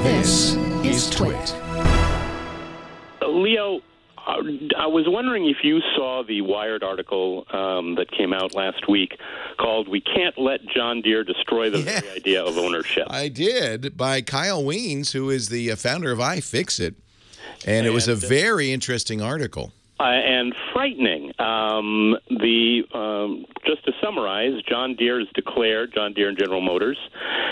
This is TWiT. Leo, I was wondering if you saw the Wired article that came out last week called "We Can't Let John Deere Destroy the Very Idea of Ownership." I did, by Kyle Wiens, who is the founder of iFixit. And it was a very interesting article. And frightening. Just to summarize, John Deere and General Motors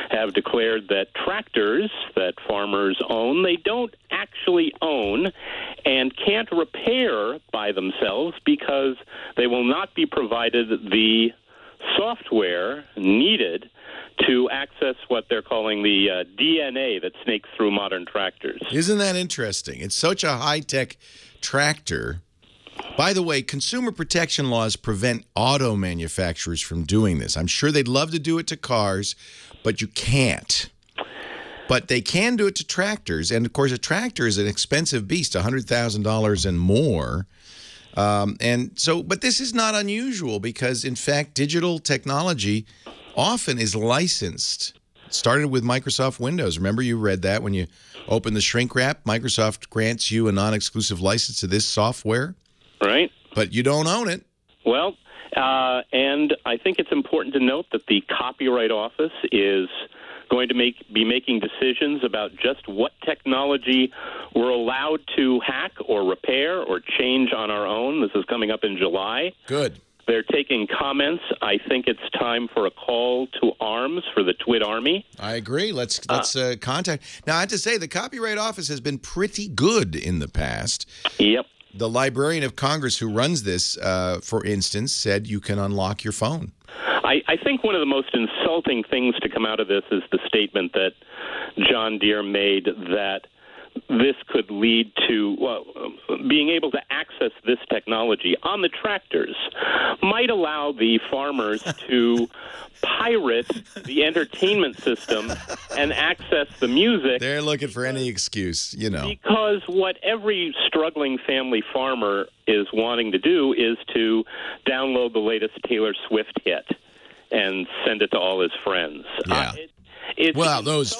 have declared that tractors that farmers own, they don't actually own and can't repair by themselves because they will not be provided the software needed to access what they're calling the DNA that snakes through modern tractors. Isn't that interesting? It's such a high-tech tractor. By the way, consumer protection laws prevent auto manufacturers from doing this. I'm sure they'd love to do it to cars, but you can't. But they can do it to tractors. And, of course, a tractor is an expensive beast, $100,000 and more. But this is not unusual because, in fact, digital technology often is licensed. It started with Microsoft Windows. Remember, you read that when you open the shrink wrap, Microsoft grants you a non-exclusive license to this software. Right. But you don't own it. Well, and I think it's important to note that the Copyright Office is going to be making decisions about just what technology we're allowed to hack or repair or change on our own. This is coming up in July. Good. They're taking comments. I think it's time for a call to arms for the TWiT Army. I agree. Let's contact. Now, I have to say, the Copyright Office has been pretty good in the past. Yep. The Librarian of Congress who runs this, for instance, said you can unlock your phone. I think one of the most insulting things to come out of this is the statement that John Deere made that this could lead to being able to access this technology on the tractors might allow the farmers to pirate the entertainment system and access the music. They're looking for any excuse, you know. Because what every struggling family farmer is wanting to do is to download the latest Taylor Swift hit and send it to all his friends. Yeah. Well, those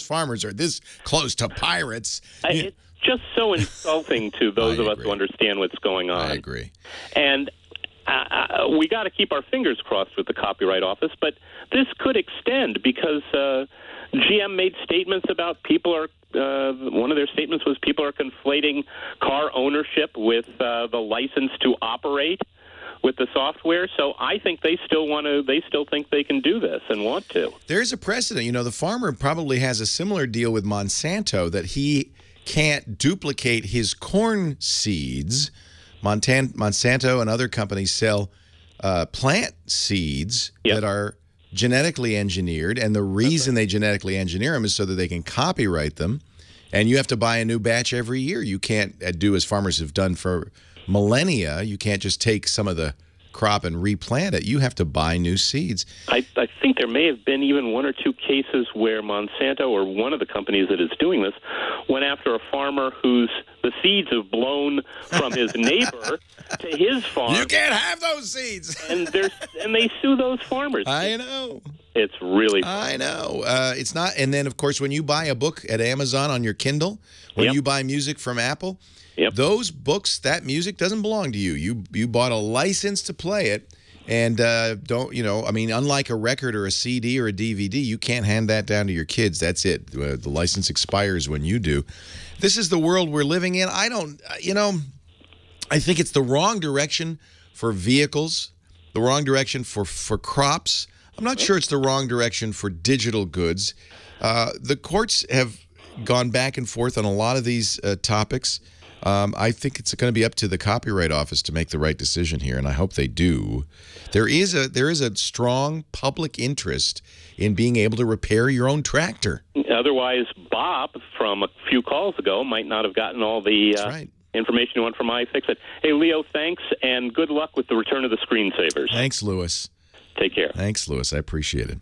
farmers are this close to pirates. It's just so insulting to those of us who understand what's going on. I agree. And we got to keep our fingers crossed with the Copyright Office, but this could extend because GM made statements about one of their statements was people are conflating car ownership with the license to operate with the software. So I think they still think they can do this and want to. There's a precedent. You know, the farmer probably has a similar deal with Monsanto that he can't duplicate his corn seeds. Monsanto and other companies sell plant seeds that are genetically engineered, and the reason they genetically engineer them is so that they can copyright them, and you have to buy a new batch every year. You can't do as farmers have done for millennia. You can't just take some of the crop and replant it. You have to buy new seeds. I think there may have been even one or two cases where Monsanto, or one of the companies that is doing this, went after a farmer the seeds have blown from his neighbor to his farm. You can't have those seeds. and they sue those farmers. I know. It's really I know. It's not. And then, of course, when you buy a book at Amazon on your Kindle, when you buy music from Apple, those books, that music doesn't belong to you. You bought a license to play it, and unlike a record or a CD or a DVD, you can't hand that down to your kids. That's it. The license expires when you do. This is the world we're living in. I think it's the wrong direction for vehicles, the wrong direction for crops. I'm not sure it's the wrong direction for digital goods. The courts have gone back and forth on a lot of these topics. I think it's going to be up to the Copyright Office to make the right decision here, and I hope they do. There is a strong public interest in being able to repair your own tractor. Otherwise, Bob from a few calls ago might not have gotten all the information you want from iFixit. Hey, Leo, thanks, and good luck with the return of the screensavers. Thanks, Lewis. Take care. Thanks, Lewis. I appreciate it.